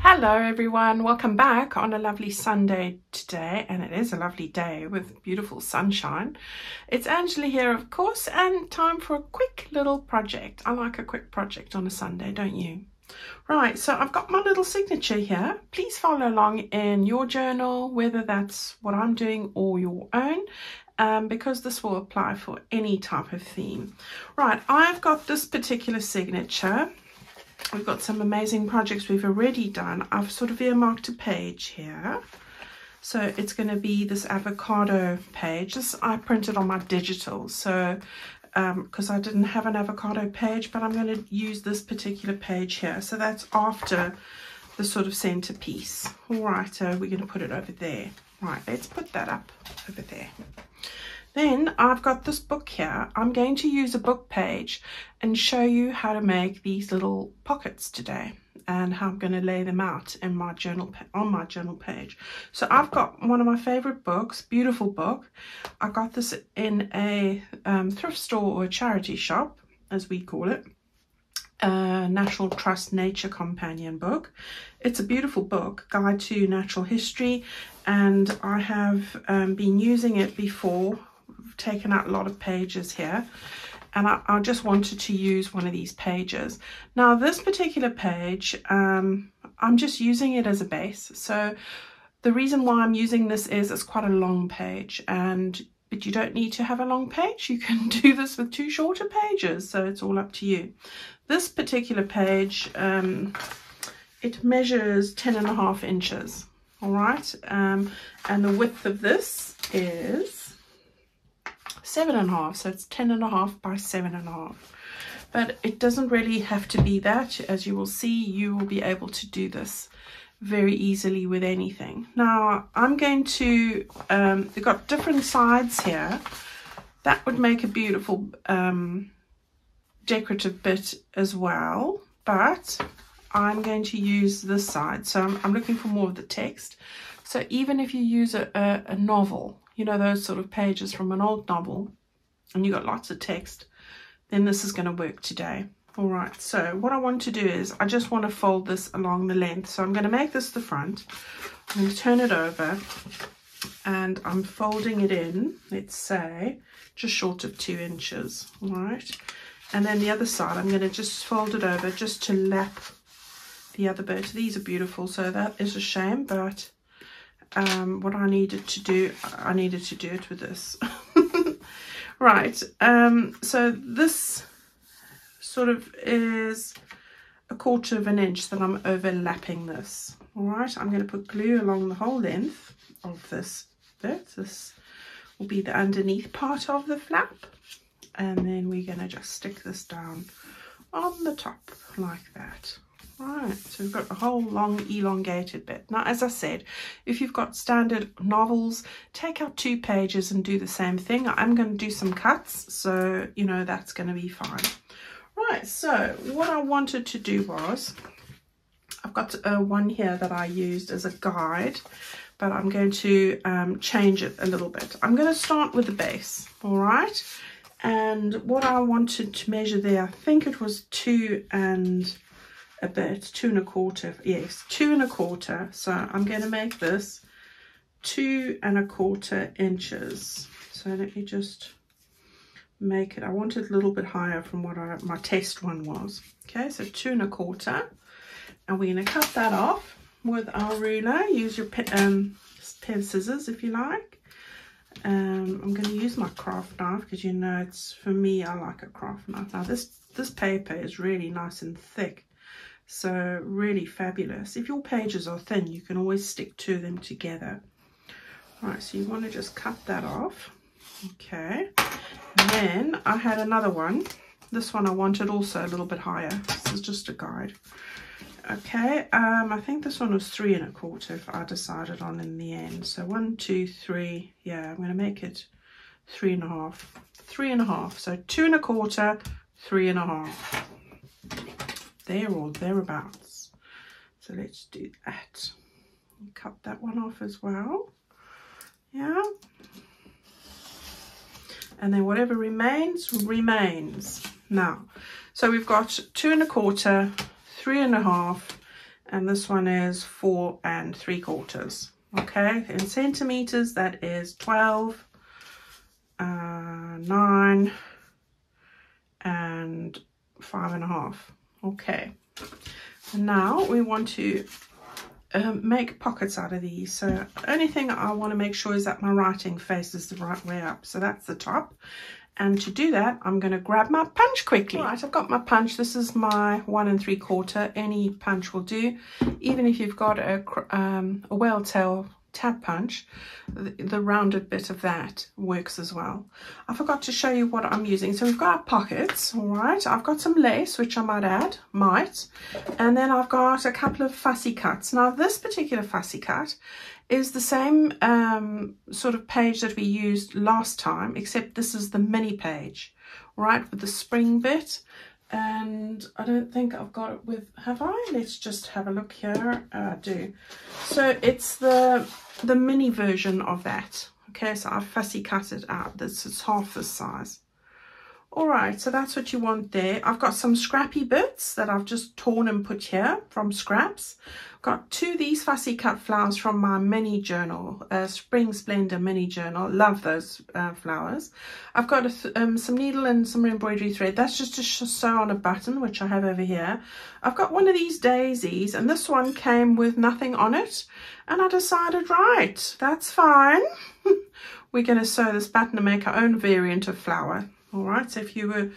Hello everyone, welcome back on a lovely Sunday today, and it is a lovely day with beautiful sunshine. It's Angela here, of course, and time for a quick little project. I like a quick project on a Sunday, don't you? Right, so I've got my little signature here. Please follow along in your journal, whether that's what I'm doing or your own, because this will apply for any type of theme. Right, I've got this particular signature. We've got some amazing projects we've already done. I've sort of earmarked a page here. So it's going to be this avocado page. This I printed on my digital. So because I didn't have an avocado page, but I'm going to use this particular page here. So that's after the sort of centerpiece. All right, so we're going to put it over there. Right, let's put that up over there. Then I've got this book here. I'm going to use a book page and show you how to make these little pockets today and how I'm going to lay them out in my journal on my journal page. So I've got one of my favorite books, beautiful book. I got this in a thrift store or a charity shop, as we call it. National Trust Nature Companion book. It's a beautiful book, Guide to Natural History, and I have been using it before. Taken out a lot of pages here, and I just wanted to use one of these pages. Now this particular page, I'm just using it as a base. So the reason why I'm using this is it's quite a long page, but you don't need to have a long page. You can do this with two shorter pages, so it's all up to you. This particular page, it measures 10.5 inches. All right, and the width of this is 7.5, so it's 10.5 by 7.5. But it doesn't really have to be that. As you will see, you will be able to do this very easily with anything. Now I'm going to we've got different sides here. That would make a beautiful decorative bit as well, but I'm going to use this side. So I'm looking for more of the text. So even if you use a novel, you know, those sort of pages from an old novel, and you got lots of text, then this is going to work today. All right, so what I want to do is I just want to fold this along the length. So I'm going to make this the front. I'm going to turn it over, and I'm folding it in, let's say, just short of 2 inches. All right, and then the other side, I'm going to just fold it over just to lap the other bit. These are beautiful, so that is a shame, but what I needed to do it with this. Right, so this sort of is 1/4 of an inch that I'm overlapping this. All right, I'm going to put glue along the whole length of this bit. This will be the underneath part of the flap, and then we're going to just stick this down on the top like that. Right, so we've got a whole long elongated bit. Now, as I said, if you've got standard novels, take out 2 pages and do the same thing. I'm going to do some cuts, so you know that's going to be fine. Right, so what I wanted to do was, I've got one here that I used as a guide, but I'm going to change it a little bit. I'm going to start with the base, all right? And what I wanted to measure there, I think it was 2 and a bit, 2 1/4, yes, 2 1/4. So I'm going to make this 2 1/4 inches. So let me just make it, I want it a little bit higher from what my test one was. Okay, so 2 1/4, and we're going to cut that off with our ruler. Use your pen scissors if you like. I'm going to use my craft knife because, you know, it's, for me, I like a craft knife. Now this paper is really nice and thick, so really fabulous. If your pages are thin, you can always stick 2 of them together. All right, so you want to just cut that off. Okay, and then I had another one. This one I wanted also a little bit higher. This is just a guide. Okay, I think this one was 3 1/4 if I decided on in the end. So 1, 2, 3, yeah, I'm going to make it 3 1/2. 3 1/2, so 2 1/4, 3 1/2. There or thereabouts. So let's do that. Cut that one off as well. Yeah. And then whatever remains, remains. Now, so we've got 2 1/4, 3 1/2, and this one is 4 3/4. Okay, in centimeters that is 12, 9 and 5.5. Okay, and now we want to make pockets out of these. So the only thing I want to make sure is that my writing faces the right way up. So that's the top. And to do that, I'm going to grab my punch quickly. All right, I've got my punch. This is my 1 3/4. Any punch will do. Even if you've got a whale tail tab punch, the rounded bit of that works as well. I forgot to show you what I'm using. So we've got our pockets. All right, I've got some lace, which I might add, and then I've got a couple of fussy cuts. Now this particular fussy cut is the same sort of page that we used last time, except this is the mini page, right, with the spring bit. And I don't think I've got it with, have I? Let's just have a look here. I do. So it's the mini version of that. Okay, so I've fussy cut it out. This is half this size. All right, so that's what you want there. I've got some scrappy bits that I've just torn and put here from scraps. Got 2 of these fussy cut flowers from my mini journal, Spring Splendor mini journal. Love those flowers. I've got some needle and some embroidery thread. That's just to sew on a button, which I have over here. I've got one of these daisies, and this one came with nothing on it. And I decided, right, that's fine. We're going to sew this button and make our own variant of flower. All right, so if you were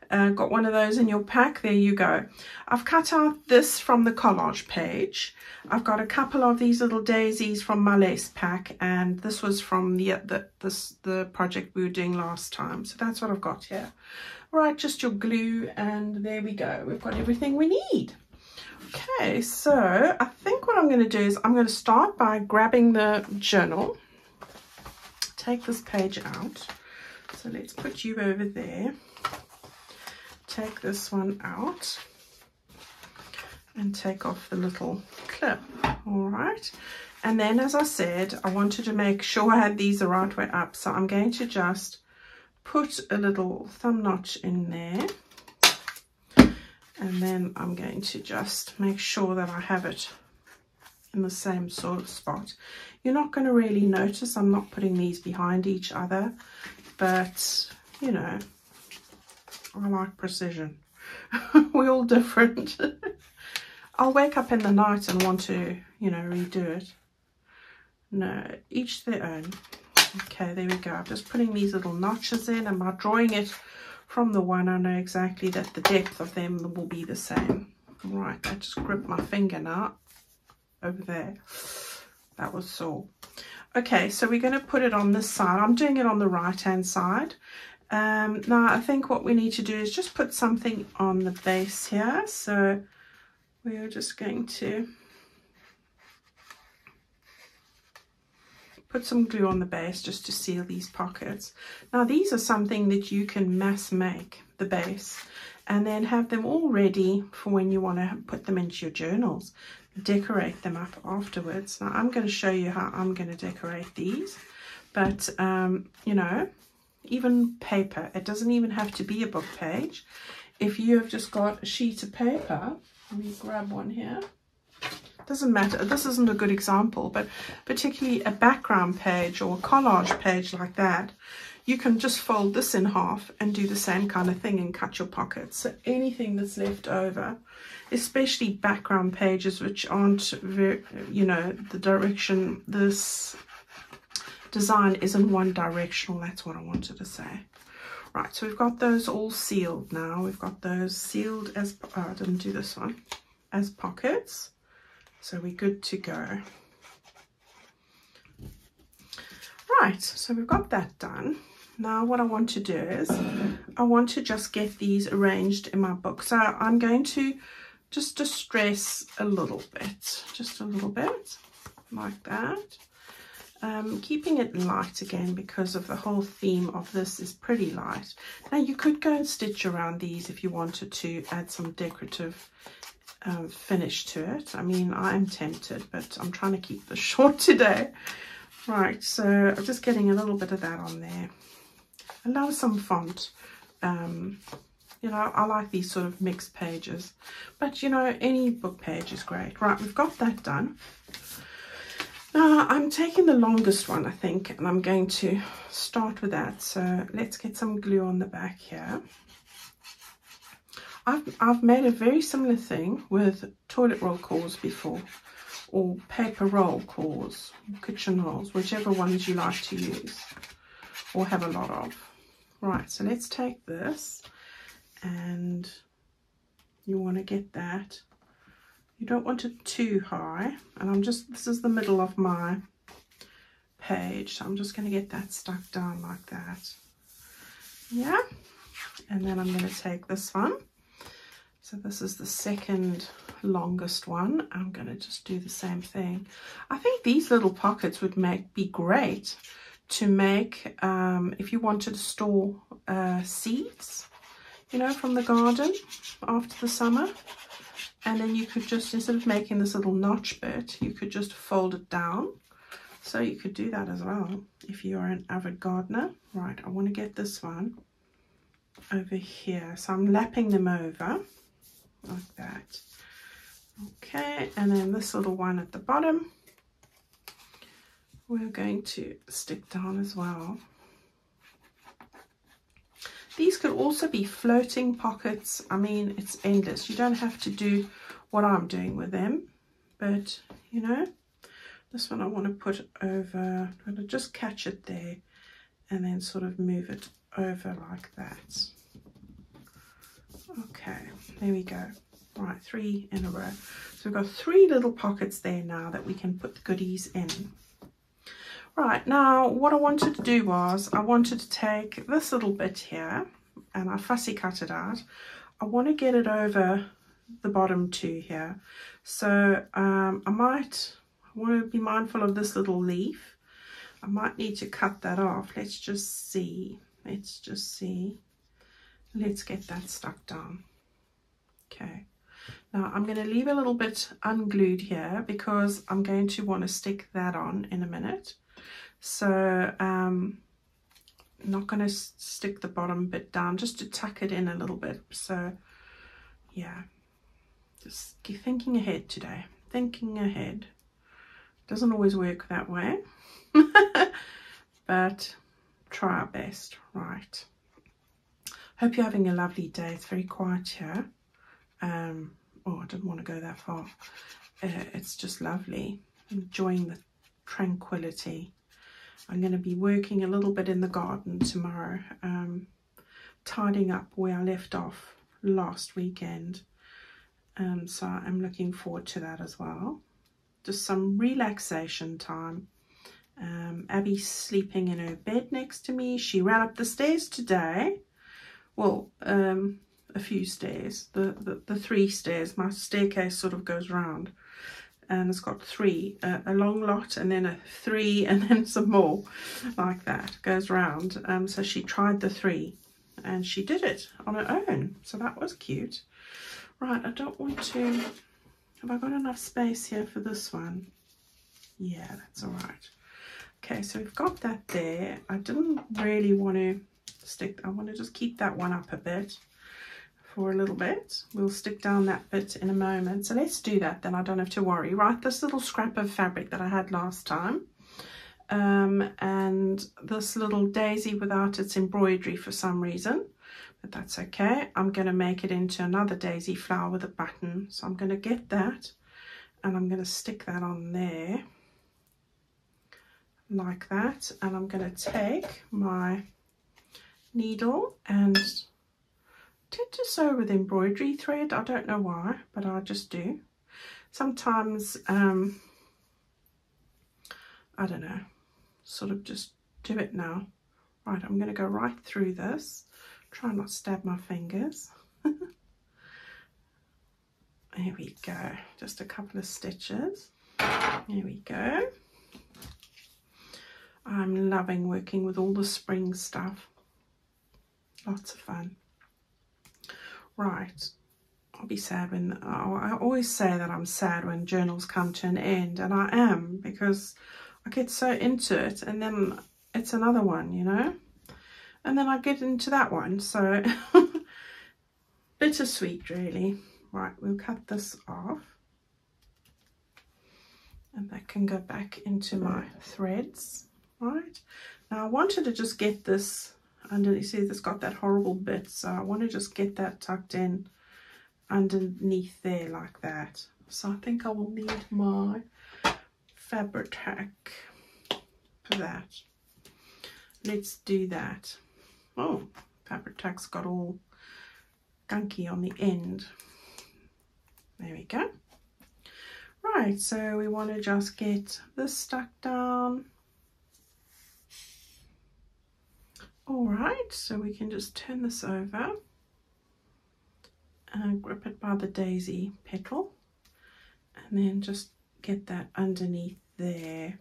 got one of those in your pack, there you go. I've cut out this from the collage page. I've got a couple of these little daisies from my lace pack, and this was from the project we were doing last time. So that's what I've got here. All right, just your glue, and there we go. We've got everything we need. Okay, so I think what I'm going to do is I'm going to start by grabbing the journal. Take this page out. So let's put you over there. Take this one out and take off the little clip. All right, and then, as I said, I wanted to make sure I had these the right way up, so I'm going to just put a little thumb notch in there, and then I'm going to just make sure that I have it in the same sort of spot. You're not going to really notice I'm not putting these behind each other, but you know, I like precision. We're all different. I'll wake up in the night and want to, you know, redo it. No, each their own. Okay, there we go. I'm just putting these little notches in, and by drawing it from the one, I know exactly that the depth of them will be the same. All right, I just gripped my finger now over there. That was sore. Okay, so we're going to put it on this side. I'm doing it on the right hand side. Now I think what we need to do is just put something on the base here. So we're just going to put some glue on the base just to seal these pockets. Now these are something that you can mass make, the base, and then have them all ready for when you want to put them into your journals. Decorate them up afterwards. Now I'm going to show you how I'm going to decorate these, but you know, even paper, it doesn't even have to be a book page. If you have just got a sheet of paper, let me grab one here. Doesn't matter, this isn't a good example, but particularly a background page or a collage page like that, you can just fold this in half and do the same kind of thing and cut your pockets. So anything that's left over, especially background pages which aren't very, you know, the direction, this design isn't one directional. That's what I wanted to say. Right, so we've got those all sealed now. We've got those sealed as, oh, I didn't do this one, as pockets. So we're good to go. Right, so we've got that done. Now what I want to do is I want to just get these arranged in my book. So I'm going to just distress a little bit, just a little bit like that. Keeping it light again because of the whole theme of this is pretty light. Now you could go and stitch around these if you wanted to add some decorative finish to it. I mean, I am tempted, but I'm trying to keep this short today. Right, so I'm just getting a little bit of that on there. I love some font You know, I like these sort of mixed pages, but you know, any book page is great. Right, we've got that done. Now I'm taking the longest one, I think, and I'm going to start with that. So let's get some glue on the back here. I've made a very similar thing with toilet roll cores before, or paper roll cores, kitchen rolls, whichever ones you like to use or have a lot of. Right, so let's take this, and you want to get that. You don't want it too high, and this is the middle of my page, so I'm just going to get that stuck down like that. Yeah, and then I'm going to take this one. So this is the second longest one. I'm going to just do the same thing. I think these little pockets would be great to make if you wanted to store seeds, you know, from the garden after the summer. And then you could just, instead of making this little notch bit, you could just fold it down. So you could do that as well if you're an avid gardener. Right, I want to get this one over here. So I'm lapping them over like that. Okay, and then this little one at the bottom, we're going to stick down as well. These could also be floating pockets. I mean, it's endless. You don't have to do what I'm doing with them, but you know, this one I want to put over. I'm going to just catch it there and then sort of move it over like that. Okay, there we go. Right, 3 in a row. So we've got 3 little pockets there now that we can put the goodies in. Right, now what I wanted to do was I wanted to take this little bit here, and I fussy cut it out. I want to get it over the bottom 2 here. So I want to be mindful of this little leaf. I might need to cut that off. Let's just see. Let's get that stuck down. Okay. Now I'm going to leave a little bit unglued here because I'm going to want to stick that on in a minute. So I'm not going to stick the bottom bit down, just to tuck it in a little bit. So yeah, just keep thinking ahead today. Thinking ahead. Doesn't always work that way, but try our best. Right. Hope you're having a lovely day. It's very quiet here. Oh, I didn't want to go that far. It's just lovely. Enjoying the tranquility. I'm going to be working a little bit in the garden tomorrow, tidying up where I left off last weekend. So I'm looking forward to that as well. Just some relaxation time. Abby's sleeping in her bed next to me. She ran up the stairs today. Well, a few stairs, the 3 stairs. My staircase sort of goes round, and it's got 3, a long lot, and then a 3, and then some more like that goes round. So she tried the 3 and she did it on her own, so that was cute. Right, I don't want to, have I got enough space here for this one? Yeah, that's all right. Okay, so we've got that there. I didn't really want to stick, I want to just keep that one up a bit for a little bit. We'll stick down that bit in a moment. So let's do that, then I don't have to worry. Right, this little scrap of fabric that I had last time, and this little daisy without its embroidery for some reason, but that's okay. I'm going to make it into another daisy flower with a button. So I'm going to get that, and I'm going to stick that on there like that, and I'm going to take my needle and tend to sew with embroidery thread. I don't know why, but I just do. Sometimes I don't know, sort of just do it now. Right, I'm going to go right through this, try not to stab my fingers. There we go, just a couple of stitches. There we go. I'm loving working with all the spring stuff. Lots of fun. Right, I'll be sad when, I always say that I'm sad when journals come to an end, and I am, because I get so into it, and then it's another one, you know, and then I get into that one. So bittersweet, really. Right, we'll cut this off. And that can go back into my threads. Right, now I wanted to just get this under, you see it's got that horrible bit, so I want to just get that tucked in underneath there like that. So I think I will need my fabric tack for that. Let's do that. Oh, fabric tack's got all gunky on the end. There we go. Right, so we want to just get this stuck down. All right, so we can just turn this over and grip it by the daisy petal, and then just get that underneath there.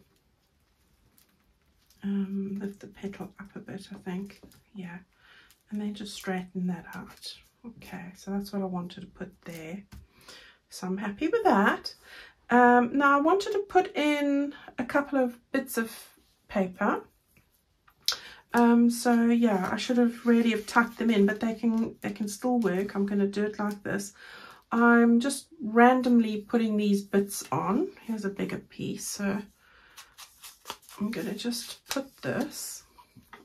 Lift the petal up a bit, I think, yeah, and then just straighten that out. Okay, so that's what I wanted to put there, so I'm happy with that. Now I wanted to put in a couple of bits of paper. So yeah, I should have really tucked them in, but they can still work. I'm going to do it like this. I'm just randomly putting these bits on. Here's a bigger piece, so I'm going to just put this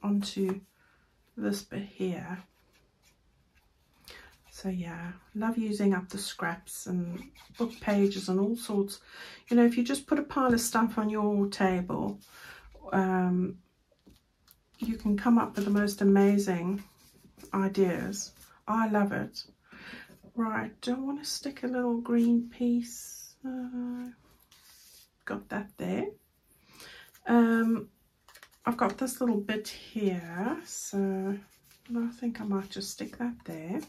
onto this bit here. So yeah, love using up the scraps and book pages and all sorts. You know, if you just put a pile of stuff on your table, you can come up with the most amazing ideas. I love it. Right, do I want to stick a little green piece? Got that there. I've got this little bit here, so I think I might just stick that there.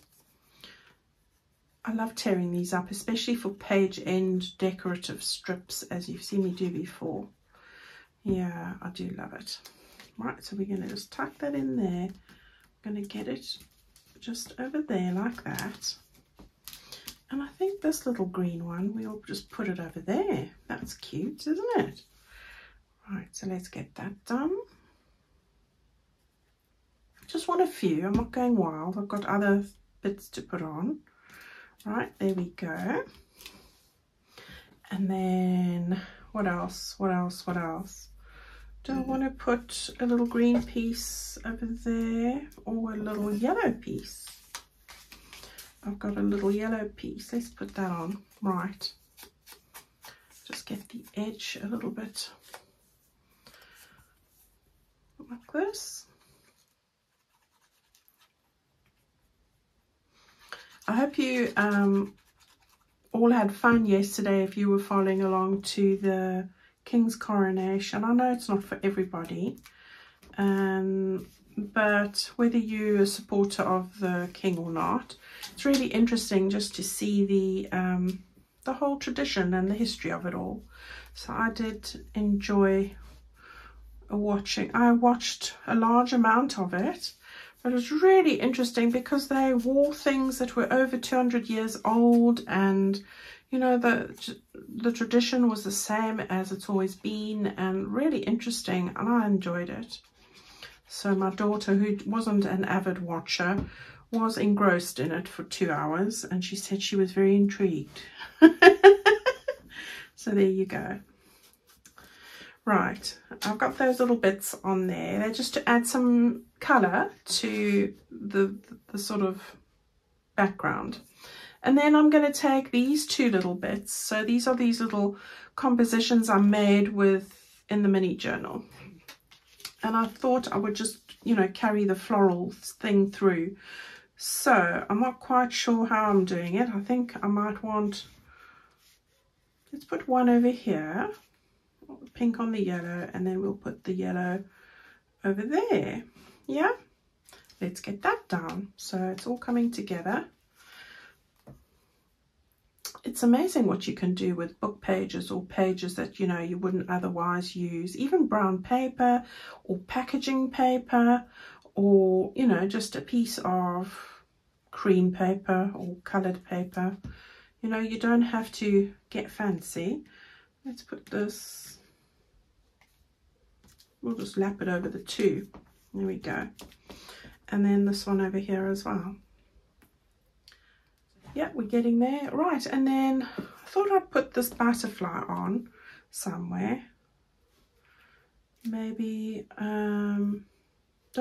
I love tearing these up, especially for page end decorative strips, as you've seen me do before. Yeah, I do love it. Right, so we're going to just tuck that in there. I'm going to get it just over there like that. And I think this little green one, we'll just put it over there. That's cute, isn't it? Right, so let's get that done. Just want a few. I'm not going wild. I've got other bits to put on. Right, there we go. And then what else? What else? What else? Do I want to put a little green piece over there or a little yellow piece? I've got a little yellow piece. Let's put that on. Right. Just get the edge a little bit like this. I hope you all had fun yesterday if you were following along to the King's coronation. I know it's not for everybody, but whether you're a supporter of the king or not, it's really interesting just to see the whole tradition and the history of it all. So I did enjoy watching. I watched a large amount of it, but it was really interesting because they wore things that were over 200 years old, and you know, the tradition was the same as it's always been, and really interesting, and I enjoyed it. So my daughter, who wasn't an avid watcher, was engrossed in it for 2 hours, and she said she was very intrigued. So there you go. Right, I've got those little bits on there. They're just to add some colour to the sort of background. And then I'm going to take these two little bits. So these are these little compositions I made in the mini journal. And I thought I would just, you know, carry the floral thing through. So I'm not quite sure how I'm doing it. I think I might want, let's put one over here, pink on the yellow, and then we'll put the yellow over there. Yeah, let's get that down. So it's all coming together. It's amazing what you can do with book pages or pages that, you know, you wouldn't otherwise use. Even brown paper or packaging paper, or, you know, just a piece of cream paper or coloured paper. You know, you don't have to get fancy. Let's put this, we'll just lap it over the two. There we go. And then this one over here as well. Yeah, we're getting there. Right, and then I thought I'd put this butterfly on somewhere. Maybe, don't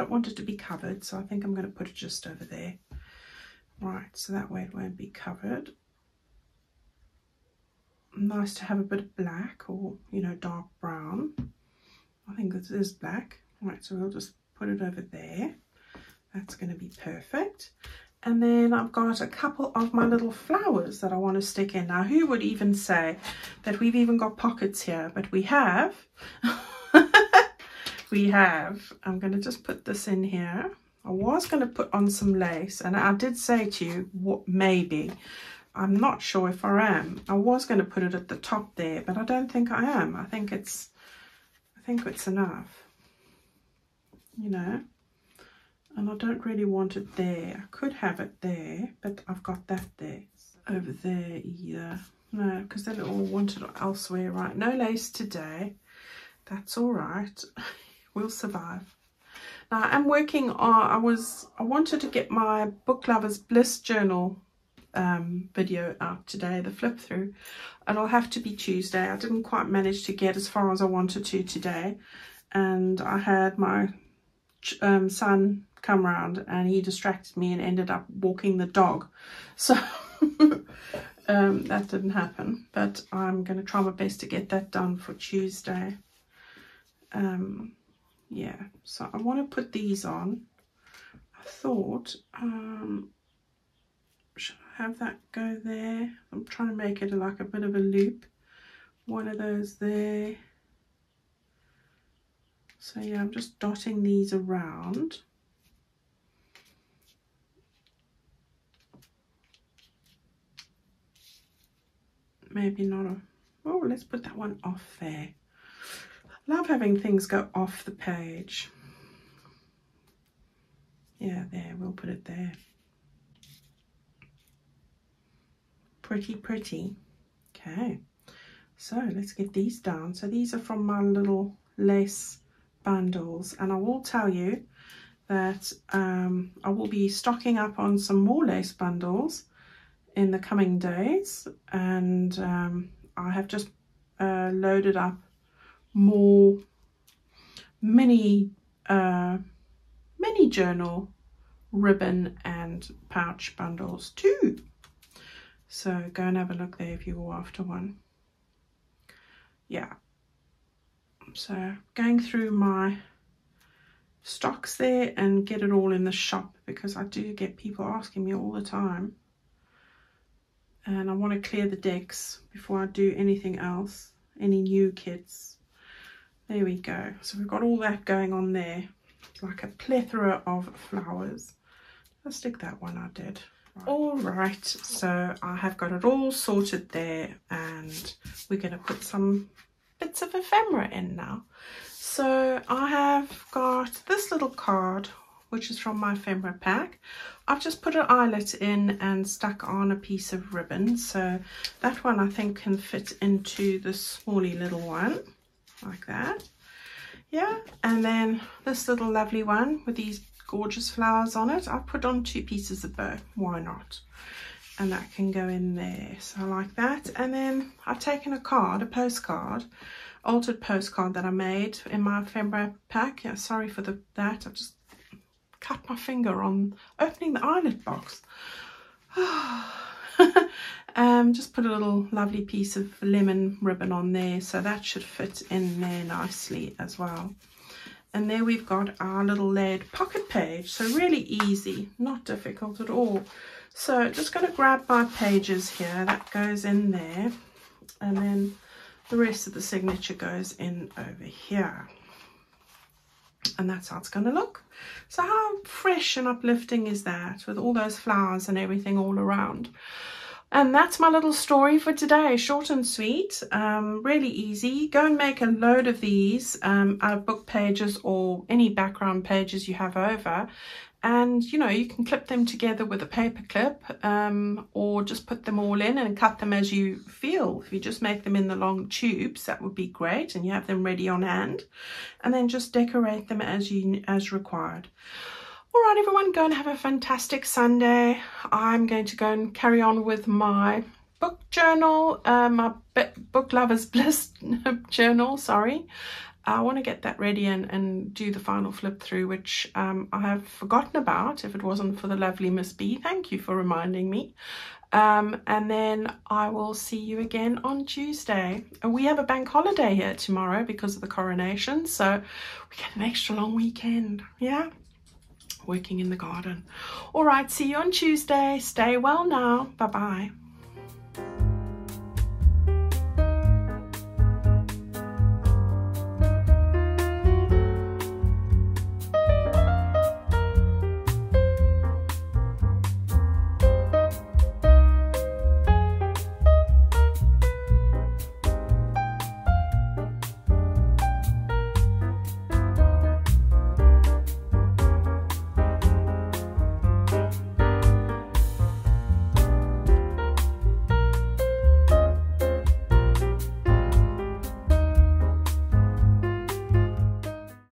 want it to be covered, so I think I'm going to put it just over there. Right, so that way it won't be covered. Nice to have a bit of black, or, you know, dark brown. I think this is black. Right, so we'll just put it over there. That's going to be perfect. And then I've got a couple of my little flowers that I want to stick in. Now, who would even say that we've even got pockets here? But we have. We have. I'm going to just put this in here. I was going to put on some lace, and I did say to you, what, maybe. I'm not sure if I am. I was going to put it at the top there, but I don't think I am. I think it's enough, you know. And I don't really want it there. I could have it there, but I've got that there. Over there either. No, because then it will want it elsewhere. Right, no lace today. That's all right. We'll survive. Now I'm working on, I wanted to get my Book Lovers Bliss journal video out today, the flip through. It'll have to be Tuesday. I didn't quite manage to get as far as I wanted to today. And I had my son come round and he distracted me and ended up walking the dog. So that didn't happen. But I'm going to try my best to get that done for Tuesday. Yeah, so I want to put these on. I thought, should I have that go there? I'm trying to make it like a bit of a loop. One of those there. So yeah, I'm just dotting these around. Maybe not a, oh, let's put that one off there. Love having things go off the page. Yeah, there, we'll put it there. Pretty, pretty. Okay, so let's get these down. So these are from my little lace bundles, and I will tell you that I will be stocking up on some more lace bundles in the coming days, and I have just loaded up more mini journal ribbon and pouch bundles too. So go and have a look there if you go after one. Yeah, so going through my stocks there and get it all in the shop, because I do get people asking me all the time, and I want to clear the decks before I do anything else, any new kits. There we go. So we've got all that going on there. It's like a plethora of flowers. I'll stick that one I did. Right. All right, so I have got it all sorted there, and we're going to put some bits of ephemera in now. So I have got this little card, which is from my ephemera pack. I've just put an eyelet in and stuck on a piece of ribbon. So that one I think can fit into the smally little one. Like that. Yeah, and then this little lovely one with these gorgeous flowers on it, I've put on 2 pieces of bow. Why not? And that can go in there. So I like that. And then I've taken a card, a postcard, altered postcard that I made in my ephemera pack. Yeah, sorry for that. I've just cut my finger on opening the eyelet box. Just put a little lovely piece of lemon ribbon on there, so that should fit in there nicely as well. And there we've got our little layered pocket page. So really easy, not difficult at all. So just going to grab my pages here, that goes in there, and then the rest of the signature goes in over here. And that's how it's going to look. So how fresh and uplifting is that, with all those flowers and everything all around? And that's my little story for today. Short and sweet, really easy. Go and make a load of these out of book pages or any background pages you have over. And, you know, you can clip them together with a paper clip, or just put them all in and cut them as you feel. If you just make them in the long tubes, that would be great, and you have them ready on hand. And then just decorate them as required. All right, everyone, go and have a fantastic Sunday. I'm going to go and carry on with my book journal, my book lovers bliss journal, sorry. I want to get that ready and do the final flip through, which I have forgotten about if it wasn't for the lovely Miss B. Thank you for reminding me. And then I will see you again on Tuesday. We have a bank holiday here tomorrow because of the coronation, so we get an extra long weekend. Yeah, working in the garden. All right, see you on Tuesday. Stay well now. Bye-bye.